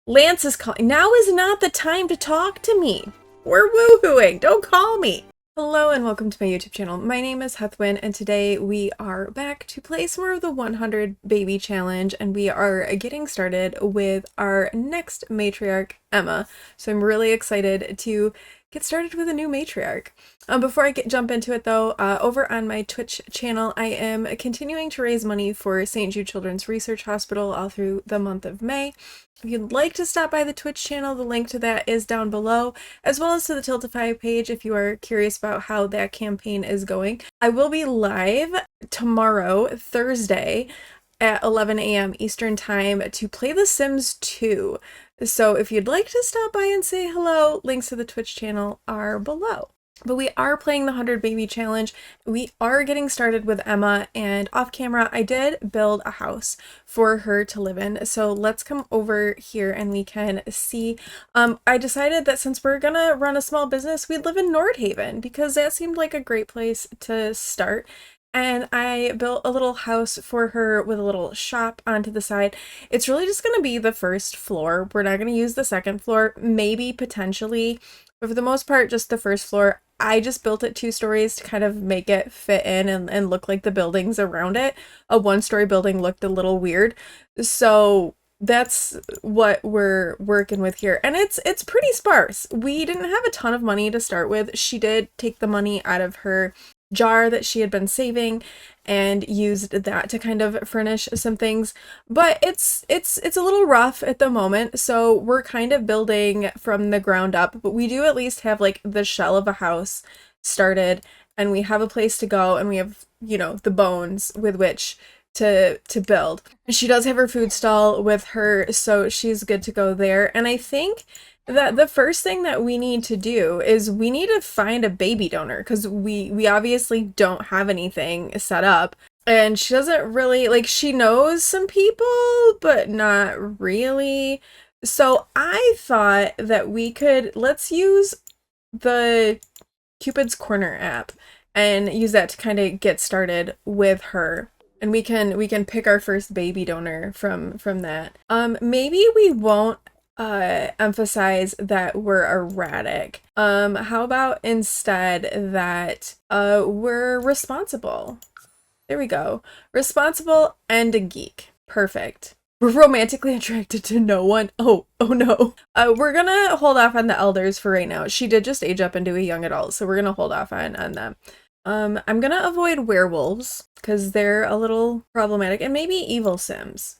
Lance is calling. Now is not the time to talk to me. We're woohooing. Don't call me. Hello and welcome to my YouTube channel. My name is Heathwyn and today we are back to play some more of the 100 baby challenge, and we are getting started with our next matriarch, Emma. So I'm really excited to get started with a new matriarch. Before I jump into it though, over on my Twitch channel, I am continuing to raise money for St. Jude Children's Research Hospital all through the month of May. If you'd like to stop by the Twitch channel, the link to that is down below, as well as to the Tiltify page if you are curious about how that campaign is going. I will be live tomorrow, Thursday, at 11 a.m. Eastern Time to play The Sims 2. So if you'd like to stop by and say hello, links to the Twitch channel are below. But we are playing the 100 baby challenge. We are getting started with Emma, and off camera I did build a house for her to live in. So let's come over here and we can see. I decided that since we're gonna run a small business, we'd live in Nordhaven because that seemed like a great place to start. And I built a little house for her with a little shop onto the side. It's really just going to be the first floor. We're not going to use the second floor, maybe potentially, but for the most part, just the first floor. I just built it 2 stories to kind of make it fit in and look like the buildings around it. A 1-story building looked a little weird. So that's what we're working with here. And it's pretty sparse. We didn't have a ton of money to start with. She did take the money out of her jar that she had been saving and used that to kind of furnish some things, but it's a little rough at the moment, so we're kind of building from the ground up. But we do at least have like the shell of a house started, and we have a place to go, and we have, you know, the bones with which to build. She does have her food stall with her, so she's good to go there. And I think that the first thing that we need to do is we need to find a baby donor, because we obviously don't have anything set up, and she doesn't really, like, she knows some people but not really. So I thought that we could, let's use the Cupid's Corner app and use that to kind of get started with her. And we can pick our first baby donor from that. Maybe we won't emphasize that we're erratic. How about instead that we're responsible? There we go. Responsible and a geek. Perfect. We're romantically attracted to no one. Oh no. We're gonna hold off on the elders for right now. She did just age up into a young adult, so we're gonna hold off on them. I'm gonna avoid werewolves because they're a little problematic, and maybe evil Sims.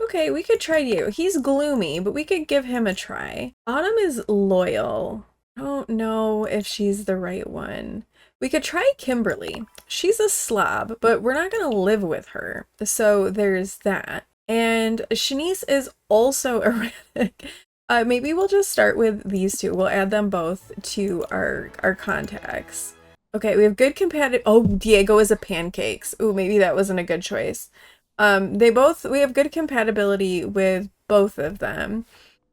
Okay, we could try you. He's gloomy, but we could give him a try. Autumn is loyal. I don't know if she's the right one. We could try Kimberly. She's a slob, but we're not gonna live with her. So there's that. And Shanice is also erratic. Maybe we'll just start with these 2. We'll add them both to our contacts. Okay, we have good compatibility. Oh, Diego is a pancakes. Ooh, maybe that wasn't a good choice. We have good compatibility with both of them.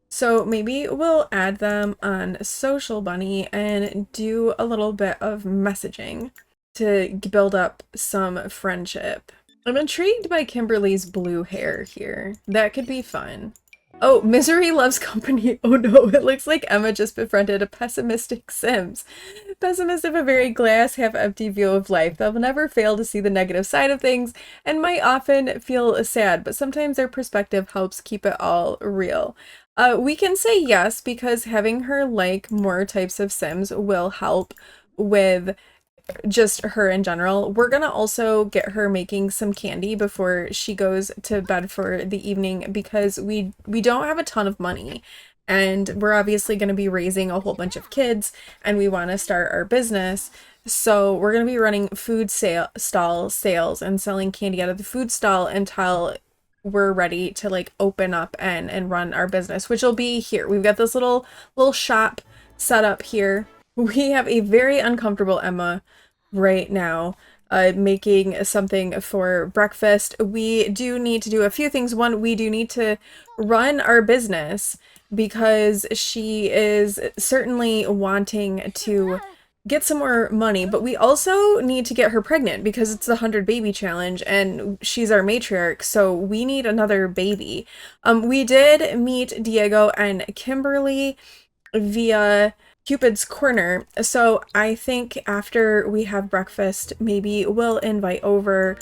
So maybe we'll add them on Social Bunny and do a little bit of messaging to build up some friendship. I'm intrigued by Kimberly's blue hair here. That could be fun. Oh, misery loves company. Oh no, it looks like Emma just befriended a pessimistic Sims. Pessimists have a very glass half empty view of life. They'll never fail to see the negative side of things and might often feel sad, but sometimes their perspective helps keep it all real. We can say yes because having her like more types of Sims will help with just her in general. We're gonna also get her making some candy before she goes to bed for the evening because we don't have a ton of money, and we're obviously going to be raising a whole bunch of kids and we want to start our business. So we're going to be running food stall sales and selling candy out of the food stall until we're ready to like open up and run our business, which will be here. We've got this little shop set up here. We have a very uncomfortable Emma right now making something for breakfast. We do need to do a few things. One, we do need to run our business because she is certainly wanting to get some more money, but we also need to get her pregnant because it's the 100 baby challenge and she's our matriarch, so we need another baby. We did meet Diego and Kimberly via Cupid's Corner, so I think after we have breakfast, maybe we'll invite over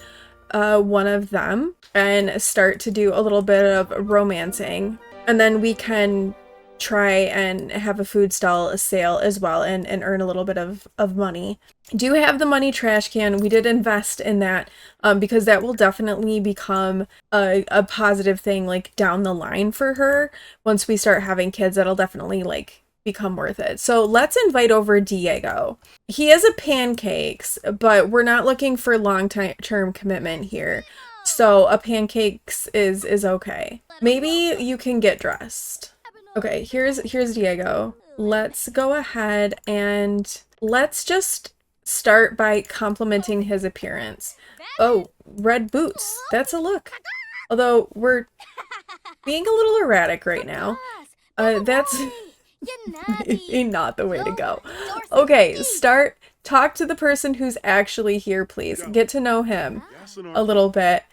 one of them and start to do a little bit of romancing, and then we can try and have a food stall sale as well and earn a little bit of money. Do have the money trash can. We did invest in that because that will definitely become a positive thing like down the line for her. Once we start having kids, that'll definitely like become worth it. So let's invite over Diego. He is a pancakes, but we're not looking for long-term commitment here. So a pancakes is okay. Maybe you can get dressed. Okay, here's Diego. Let's go ahead and let's just start by complimenting his appearance. Oh, red boots. That's a look. Although we're being a little erratic right now. That's not the way to go. Okay, talk to the person who's actually here, please. Get to know him a little bit,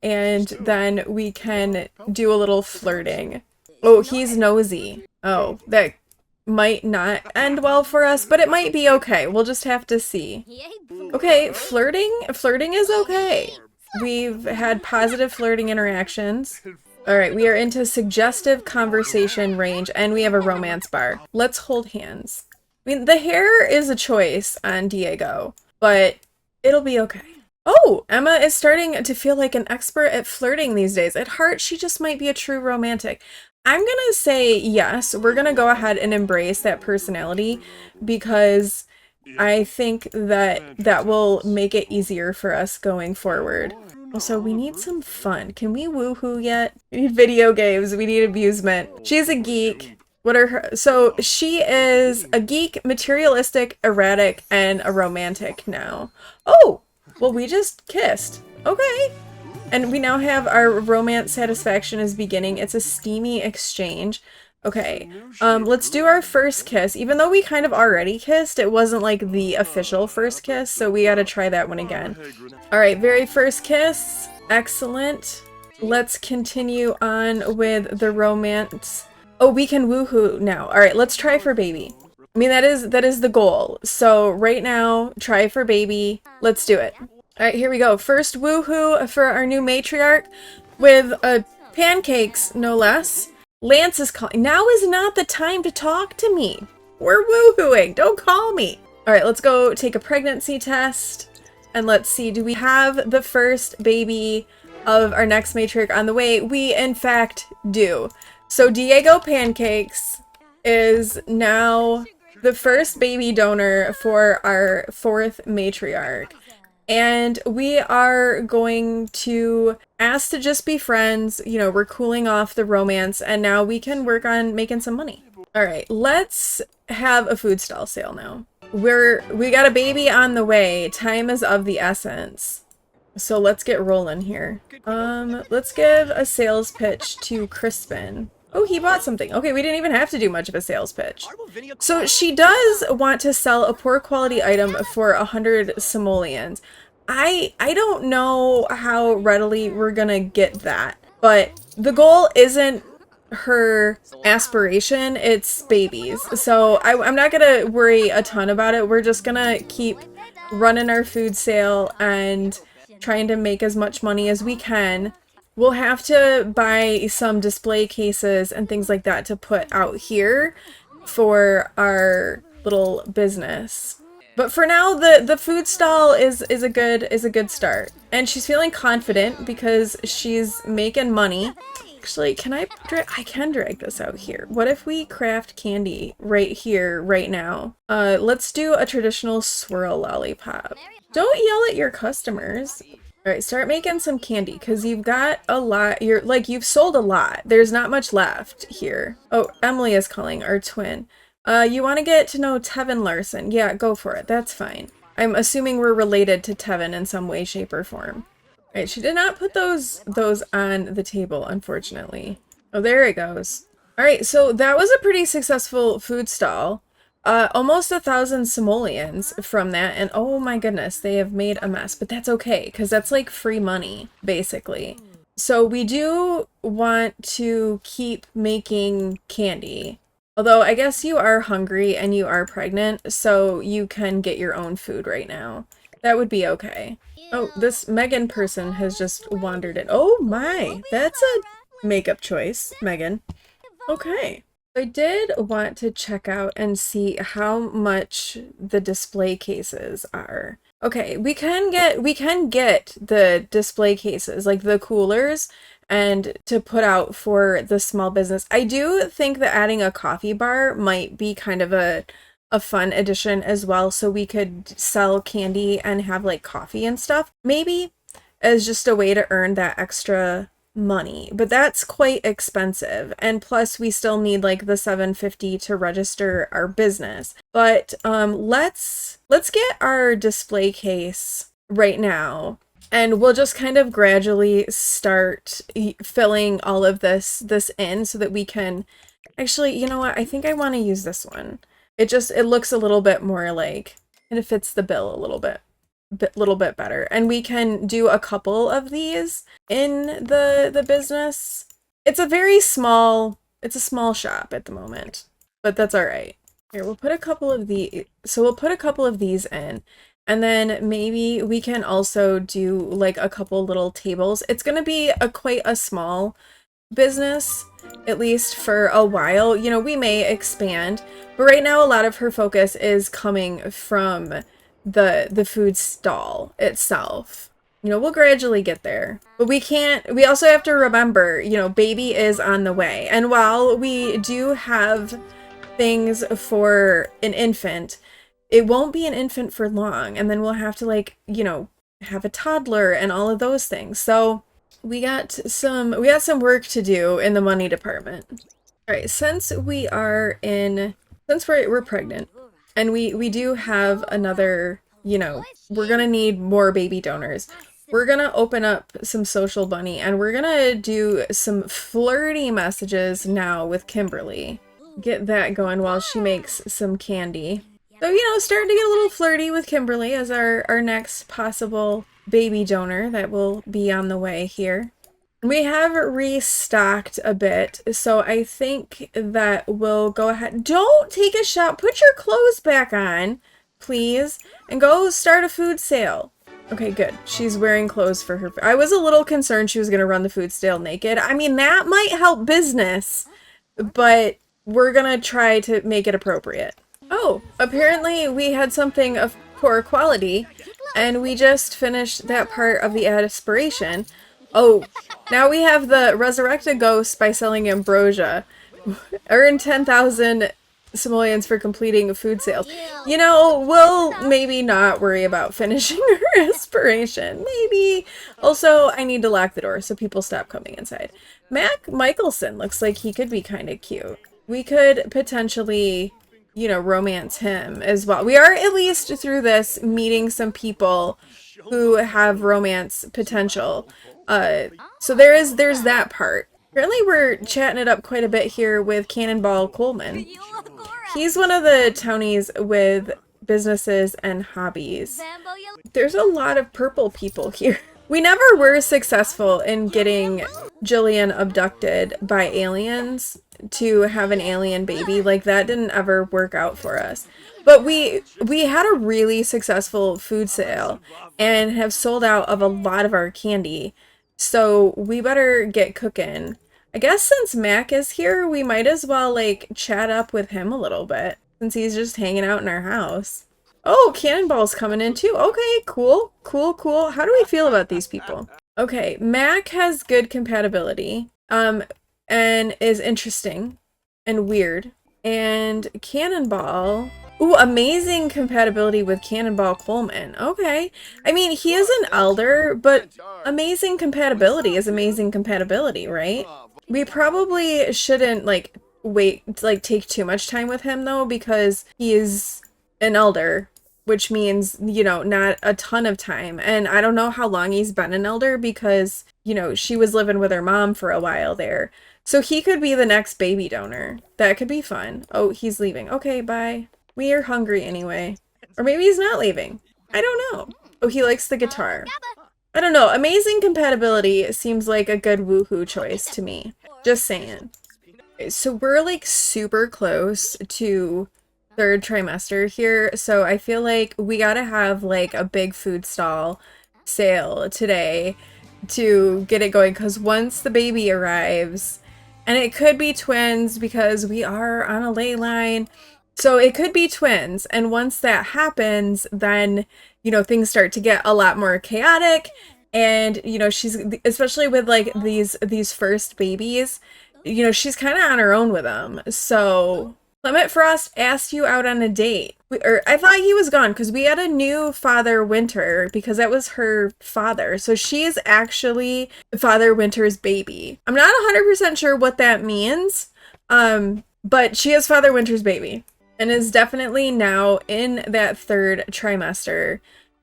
and then we can do a little flirting. Oh, he's nosy. Oh, that might not end well for us, but it might be okay. We'll just have to see. Okay, flirting is okay. We've had positive flirting interactions. All right, we are into suggestive conversation range, and we have a romance bar. Let's hold hands. I mean, the hair is a choice on Diego, but it'll be okay. Oh, Emma is starting to feel like an expert at flirting these days. At heart, she just might be a true romantic. I'm gonna say yes, we're gonna go ahead and embrace that personality because I think that will make it easier for us going forward. Also, we need some fun. Can we woohoo yet? We need video games, we need amusement. She's a geek. What are her? So she is a geek, materialistic, erratic, and a romantic now. Oh, well, we just kissed. Okay. And we now have our romance satisfaction is beginning. It's a steamy exchange. Okay, let's do our first kiss. Even though we kind of already kissed, it wasn't like the official first kiss, so we gotta try that one again. All right, very first kiss. Excellent. Let's continue on with the romance. Oh, we can woohoo now. All right, let's try for baby. I mean, that is the goal. So right now, try for baby. Let's do it. All right, here we go. First woohoo for our new matriarch with pancakes, no less. Lance is calling. Now is not the time to talk to me. We're woohooing. Don't call me. All right, let's go take a pregnancy test. And let's see, do we have the first baby of our next matriarch on the way? We, in fact, do. So Diego Pancakes is now the first baby donor for our fourth matriarch. And we are going to ask to just be friends. You know, we're cooling off the romance, and now we can work on making some money. All right, let's have a food stall sale now. We got a baby on the way. Time is of the essence. So let's get rolling here. Let's give a sales pitch to Crispin. Oh, he bought something. Okay, we didn't even have to do much of a sales pitch. So she does want to sell a poor quality item for 100 simoleons. I don't know how readily we're gonna get that, but the goal isn't her aspiration, it's babies. So I'm not gonna worry a ton about it. We're just gonna keep running our food sale and trying to make as much money as we can. We'll have to buy some display cases and things like that to put out here for our little business. But for now, the food stall is a good start. And she's feeling confident because she's making money. Actually, I can drag this out here. What if we craft candy right here, right now? Let's do a traditional swirl lollipop. Don't yell at your customers. All right, start making some candy because you've got a lot. You've sold a lot. There's not much left here. Oh, Emily is calling, our twin. You want to get to know Tevin Larson? Yeah, go for it. That's fine. I'm assuming we're related to Tevin in some way, shape, or form. All right, she did not put those on the table, unfortunately. Oh, there it goes. All right, so that was a pretty successful food stall. Almost 1,000 simoleons from that, and oh my goodness, they have made a mess, but that's okay, because that's like free money, basically. So we do want to keep making candy. Although I guess you are hungry and you are pregnant, so you can get your own food right now. That would be okay. Oh, this Megan person has just wandered in. Oh my, that's a makeup choice, Megan. Okay. I did want to check out and see how much the display cases are. Okay, we can get the display cases, like the coolers, and to put out for the small business. I do think that adding a coffee bar might be kind of a fun addition as well, so we could sell candy and have like coffee and stuff. Maybe as just a way to earn that extra money, but that's quite expensive, and plus we still need like the $7.50 to register our business. But let's get our display case right now, and we'll just kind of gradually start filling all of this in so that we can actually, you know what, I think I want to use this one. It looks a little bit more like, and it fits the bill a little bit better, and we can do a couple of these in the business. It's a small shop at the moment, but that's all right. Here, we'll put a couple of these in, and then maybe we can also do like a couple little tables. It's gonna be quite a small business, at least for a while. You know, we may expand, but right now a lot of her focus is coming from the food stall itself. You know, we'll gradually get there. But we also have to remember, you know, baby is on the way. And while we do have things for an infant, it won't be an infant for long. And then we'll have to, like, you know, have a toddler and all of those things. So we got some work to do in the money department. All right, since we're pregnant, and we do have another, you know, we're gonna need more baby donors. We're gonna open up some Social Bunny, and we're gonna do some flirty messages now with Kimberly. Get that going while she makes some candy. So, you know, starting to get a little flirty with Kimberly as our next possible baby donor that will be on the way here. We have restocked a bit, so I think that we'll go ahead. Don't take a shot. Put your clothes back on, please, and go start a food sale. Okay, good. She's wearing clothes for her. I was a little concerned she was going to run the food sale naked. I mean, that might help business, but we're going to try to make it appropriate. Oh, apparently we had something of poor quality, and we just finished that part of the aspiration. Oh, now we have the resurrect a ghost by selling ambrosia. Earn 10,000 simoleons for completing a food sale. You know, we'll maybe not worry about finishing our aspiration. Maybe. Also, I need to lock the door so people stop coming inside. Mac Michelson looks like he could be kind of cute. We could potentially, you know, romance him as well. We are at least through this meeting some people who have romance potential. So there's that part. Apparently we're chatting it up quite a bit here with Cannonball Coleman. He's one of the townies with businesses and hobbies. There's a lot of purple people here. We never were successful in getting Jillian abducted by aliens to have an alien baby. Like, that didn't ever work out for us. But we had a really successful food sale and have sold out of a lot of our candy. So we better get cooking. I guess since Mac is here, we might as well, like, chat up with him a little bit, since he's just hanging out in our house. Oh, Cannonball's coming in too. Okay, cool, cool, cool. How do we feel about these people? Okay, Mac has good compatibility, and is interesting and weird. And Cannonball... Ooh, amazing compatibility with Cannonball Coleman. Okay. I mean, he is an elder, but amazing compatibility is amazing compatibility, right? We probably shouldn't, like, take too much time with him, though, because he is an elder, which means, you know, not a ton of time. And I don't know how long he's been an elder because, you know, she was living with her mom for a while there. So he could be the next baby donor. That could be fun. Oh, he's leaving. Okay, bye. We are hungry anyway. Or maybe he's not leaving. I don't know. Oh, he likes the guitar. I don't know. Amazing compatibility seems like a good woohoo choice to me. Just saying. Okay, so we're like super close to third trimester here, so I feel like we gotta have like a big food stall sale today to get it going, because once the baby arrives, and it could be twins because we are on a ley line, so it could be twins, and once that happens, then, you know, things start to get a lot more chaotic, and, you know, she's, especially with like these first babies, you know, she's kind of on her own with them. So Clement Frost asked you out on a date. Or I thought he was gone because we had a new Father Winter because that was her father. So she is actually Father Winter's baby. I'm not 100% sure what that means, but she is Father Winter's baby and is definitely now in that third trimester.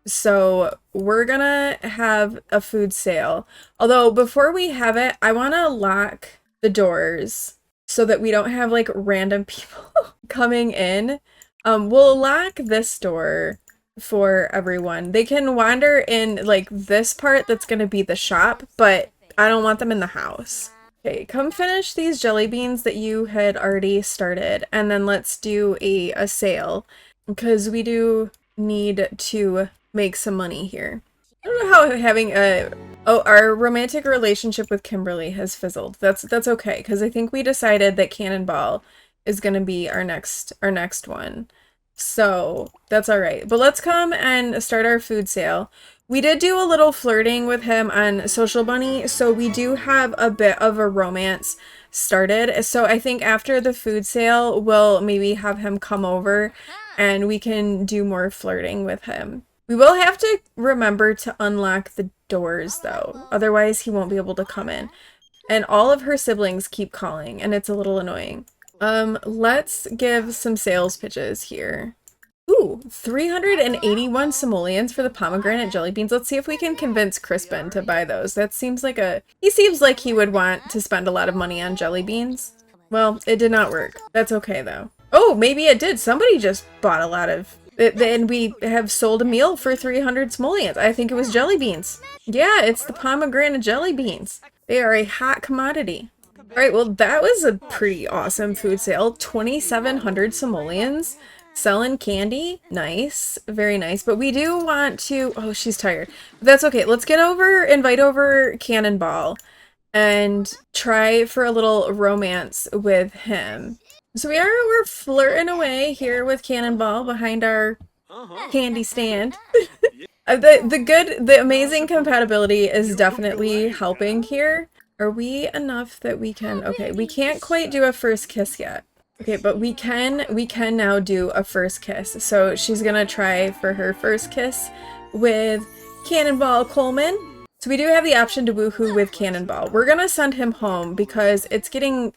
So we're gonna have a food sale. Although before we have it, I want to lock the doors so that we don't have like random people coming in. We'll lock this door for everyone. They can wander in like this part that's gonna be the shop, but I don't want them in the house. Okay, come finish these jelly beans that you had already started, and then let's do a sale because we do need to make some money here. I don't know how having a our romantic relationship with Kimberly has fizzled. That's okay, because I think we decided that Cannonball is gonna be our next one. So that's all right. But let's come and start our food sale. We did do a little flirting with him on Social Bunny, so we do have a bit of a romance started. So I think after the food sale, we'll maybe have him come over and we can do more flirting with him. We will have to remember to unlock the doors though, otherwise he won't be able to come in. And all of her siblings keep calling and it's a little annoying. Let's give some sales pitches here. Ooh, 381 simoleons for the pomegranate jelly beans. Let's see if we can convince Crispin to buy those. That seems like he seems like he would want to spend a lot of money on jelly beans. Well, it did not work. That's okay though. Oh, maybe it did. Somebody just bought a lot of and we have sold a meal for 300 simoleons. I think it was jelly beans. Yeah, it's the pomegranate jelly beans. They are a hot commodity. All right, well, that was a pretty awesome food sale. 2,700 simoleons. Selling candy. Nice. Very nice. But we do want to... Oh, she's tired. But that's okay. Let's invite over Cannonball and try for a little romance with him. So we're flirting away here with Cannonball behind our candy stand. The amazing compatibility is definitely helping here. Are we enough that we can... Okay, we can't quite do a first kiss yet. Okay, but we can now do a first kiss. So she's gonna try for her first kiss with Cannonball Coleman. So we do have the option to woohoo with Cannonball. We're gonna send him home because it's getting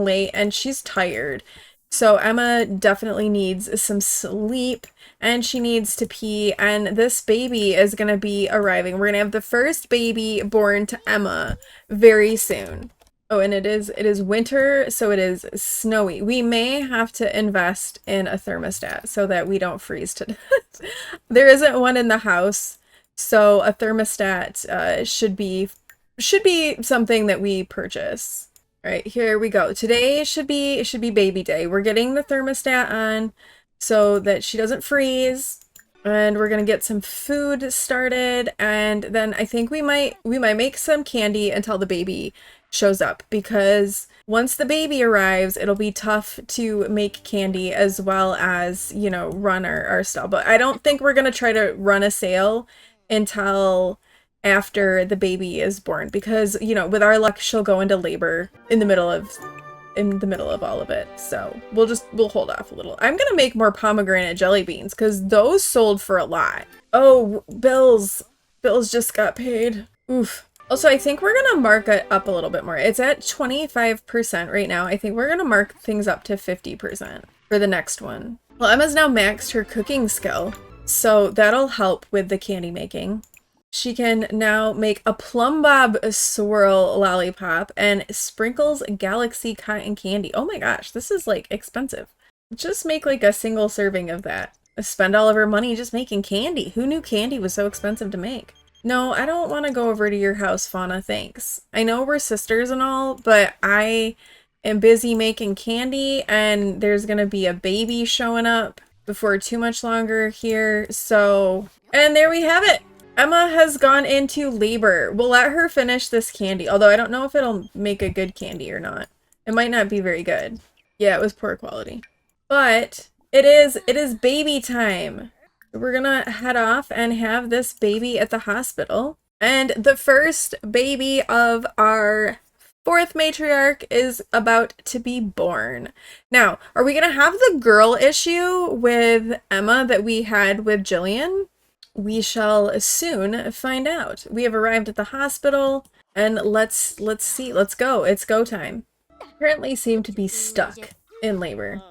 late and she's tired. So Emma definitely needs some sleep and she needs to pee, and this baby is gonna be arriving. We're gonna have the first baby born to Emma very soon. Oh, and it is winter, so it is snowy. We may have to invest in a thermostat so that we don't freeze to death. There isn't one in the house, so a thermostat should be something that we purchase. All right, here we go. Today should be baby day. We're getting the thermostat on so that she doesn't freeze. And we're gonna get some food started, and then I think we might make some candy until the baby shows up, because once the baby arrives, it'll be tough to make candy as well as, you know, run our stall. But I don't think we're gonna try to run a sale until after the baby is born, because, you know, with our luck, she'll go into labor in the middle of all of it. So we'll hold off a little. I'm gonna make more pomegranate jelly beans because those sold for a lot. Oh, bills just got paid. Oof. Also, I think we're gonna mark it up a little bit more. It's at 25% right now. I think we're gonna mark things up to 50% for the next one. Well, Emma's now maxed her cooking skill, so that'll help with the candy making. She can now make a Plum Bob swirl lollipop and Sprinkles Galaxy cotton candy. Oh my gosh, this is like expensive. Just make like a single serving of that. Spend all of her money just making candy. Who knew candy was so expensive to make? No, I don't want to go over to your house, Fauna, thanks. I know we're sisters and all, but I am busy making candy and there's gonna be a baby showing up before too much longer here, so... And there we have it! Emma has gone into labor. We'll let her finish this candy, although I don't know if it'll make a good candy or not. It might not be very good. Yeah, it was poor quality. But it is baby time. We're gonna head off and have this baby at the hospital. And the first baby of our fourth matriarch is about to be born. Now, are we gonna have the girl issue with Emma that we had with Jillian? We shall soon find out. We have arrived at the hospital, and let's see. Let's go. It's go time. Apparently seem to be stuck in labor.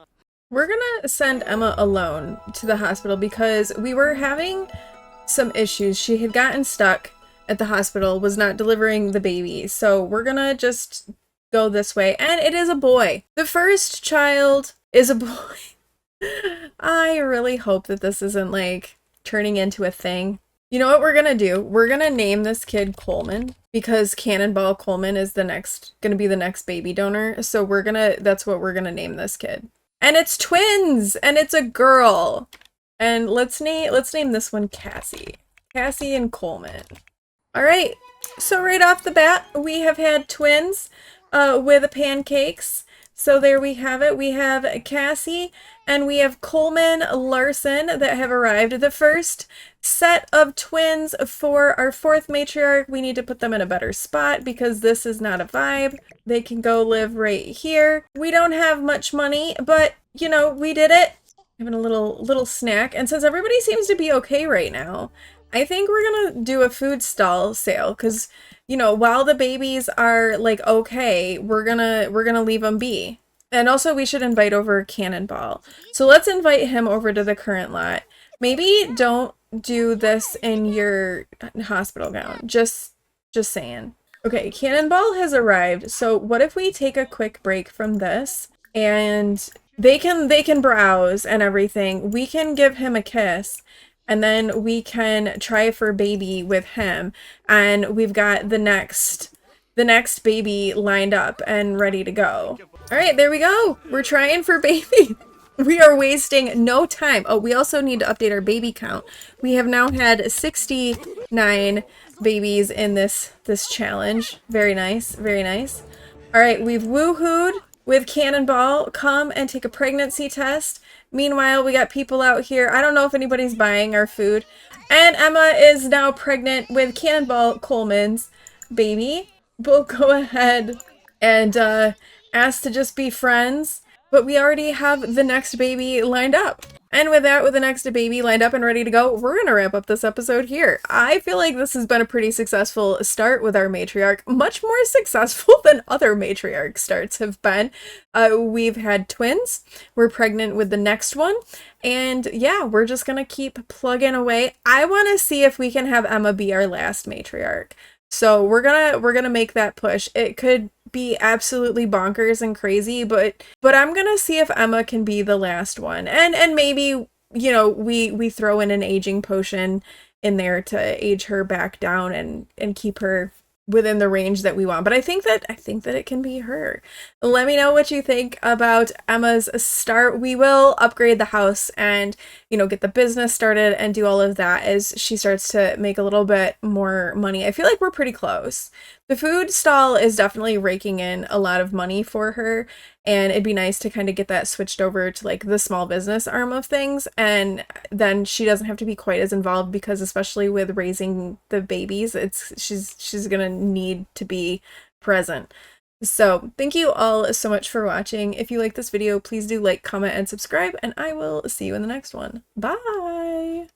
We're gonna send Emma alone to the hospital because we were having some issues. She had gotten stuck at the hospital, was not delivering the baby, so we're gonna just go this way. And it is a boy. The first child is a boy. I really hope that this isn't like turning into a thing. You know what we're gonna do? We're gonna name this kid Coleman because Cannonball Coleman is gonna be the next baby donor. So that's what we're gonna name this kid. And it's twins and it's a girl. And let's name this one Cassie. Cassie and Coleman. All right. So right off the bat, we have had twins with pancakes. So there we have it. We have Cassie and we have Coleman Larson that have arrived. The first set of twins for our fourth matriarch. We need to put them in a better spot because this is not a vibe. They can go live right here. We don't have much money, but you know, we did it. Having a little snack. And since everybody seems to be okay right now, I think we're gonna do a food stall sale because, you know, while the babies are like okay, we're gonna leave them be. And also we should invite over Cannonball. So let's invite him over to the current lot. Maybe don't do this in your hospital gown. Just saying. Okay, Cannonball has arrived. So what if we take a quick break from this and they can browse and everything. We can give him a kiss. And then we can try for baby with him. And we've got the next baby lined up and ready to go. All right, there we go. We're trying for baby. We are wasting no time. Oh, we also need to update our baby count. We have now had 69 babies in this challenge. Very nice, very nice. All right, we've woohooed with Cannonball. Come and take a pregnancy test. Meanwhile, we got people out here. I don't know if anybody's buying our food. And Emma is now pregnant with Cannonball Coleman's baby. We'll go ahead and ask to just be friends. But we already have the next baby lined up. And with that, with the next baby lined up and ready to go, we're going to wrap up this episode here. I feel like this has been a pretty successful start with our matriarch. Much more successful than other matriarch starts have been. We've had twins. We're pregnant with the next one. And yeah, we're just going to keep plugging away. I want to see if we can have Emma be our last matriarch. So we're gonna make that push. It could be absolutely bonkers and crazy, but I'm gonna see if Emma can be the last one. And maybe, you know, we throw in an aging potion in there to age her back down and keep her within the range that we want. But I think that it can be her. Let me know what you think about Emma's start. We will upgrade the house and, you know, get the business started and do all of that as she starts to make a little bit more money. I feel like we're pretty close. The food stall is definitely raking in a lot of money for her, and it'd be nice to kind of get that switched over to like the small business arm of things, and then she doesn't have to be quite as involved because especially with raising the babies, she's gonna need to be present. So thank you all so much for watching. If you like this video, please do like, comment, and subscribe, and I will see you in the next one. Bye!